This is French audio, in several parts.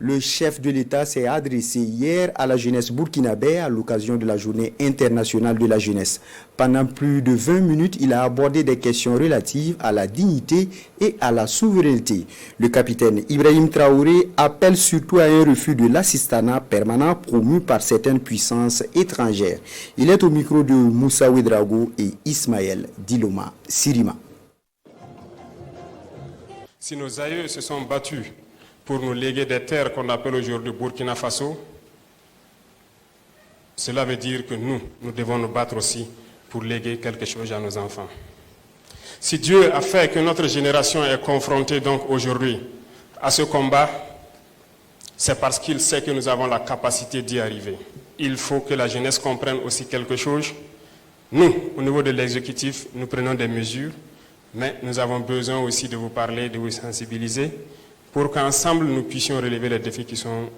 Le chef de l'État s'est adressé hier à la jeunesse burkinabé à l'occasion de la journée internationale de la jeunesse. Pendant plus de 20 minutes, il a abordé des questions relatives à la dignité et à la souveraineté. Le capitaine Ibrahim Traoré appelle surtout à un refus de l'assistanat permanent promu par certaines puissances étrangères. Il est au micro de Moussa Ouedraogo et Ismaël Diloma Sirima. Si nos aïeux se sont battus pour nous léguer des terres qu'on appelle aujourd'hui Burkina Faso, cela veut dire que nous devons nous battre aussi pour léguer quelque chose à nos enfants. Si Dieu a fait que notre génération est confrontée donc aujourd'hui à ce combat, c'est parce qu'il sait que nous avons la capacité d'y arriver. Il faut que la jeunesse comprenne aussi quelque chose. Nous, au niveau de l'exécutif, nous prenons des mesures, mais nous avons besoin aussi de vous parler, de vous sensibiliser, pour qu'ensemble nous puissions relever les défis qui sont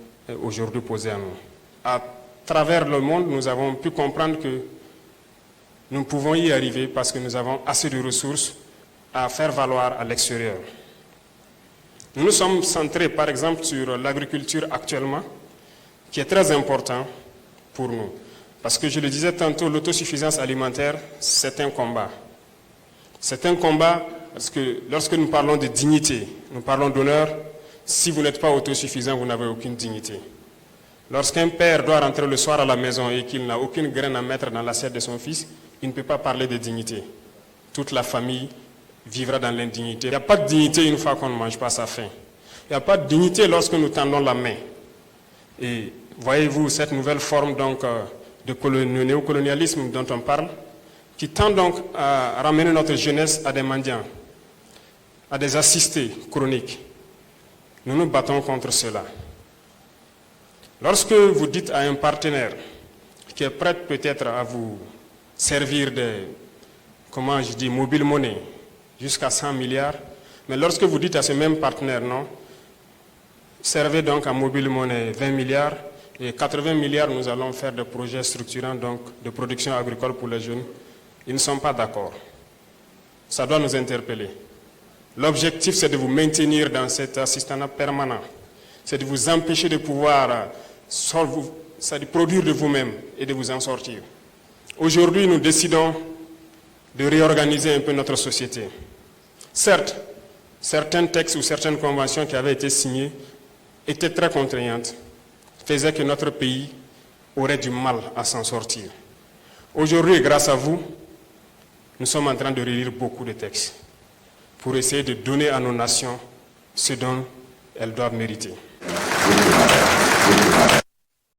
aujourd'hui posés à nous. À travers le monde, nous avons pu comprendre que nous pouvons y arriver parce que nous avons assez de ressources à faire valoir à l'extérieur. Nous nous sommes centrés par exemple sur l'agriculture actuellement, qui est très important pour nous. Parce que je le disais tantôt, l'autosuffisance alimentaire, c'est un combat. C'est un combat parce que lorsque nous parlons de dignité, nous parlons d'honneur. Si vous n'êtes pas autosuffisant, vous n'avez aucune dignité. Lorsqu'un père doit rentrer le soir à la maison et qu'il n'a aucune graine à mettre dans l'assiette de son fils, il ne peut pas parler de dignité. Toute la famille vivra dans l'indignité. Il n'y a pas de dignité une fois qu'on ne mange pas sa faim. Il n'y a pas de dignité lorsque nous tendons la main. Et voyez-vous cette nouvelle forme donc, de néocolonialisme dont on parle, qui tend donc à ramener notre jeunesse à des mendiants, à des assistés chroniques. Nous nous battons contre cela. Lorsque vous dites à un partenaire qui est prêt peut-être à vous servir de, mobile money, jusqu'à 100 milliards, mais lorsque vous dites à ce même partenaire, non, servez donc à mobile money 20 milliards, et 80 milliards, nous allons faire des projets structurants donc, de production agricole pour les jeunes, ils ne sont pas d'accord. Ça doit nous interpeller. L'objectif, c'est de vous maintenir dans cet assistanat permanent. C'est de vous empêcher de pouvoir produire de vous-même et de vous en sortir. Aujourd'hui, nous décidons de réorganiser un peu notre société. Certes, certains textes ou certaines conventions qui avaient été signées étaient très contraignantes, faisaient que notre pays aurait du mal à s'en sortir. Aujourd'hui, grâce à vous, nous sommes en train de relire beaucoup de textes pour essayer de donner à nos nations ce dont elles doivent mériter.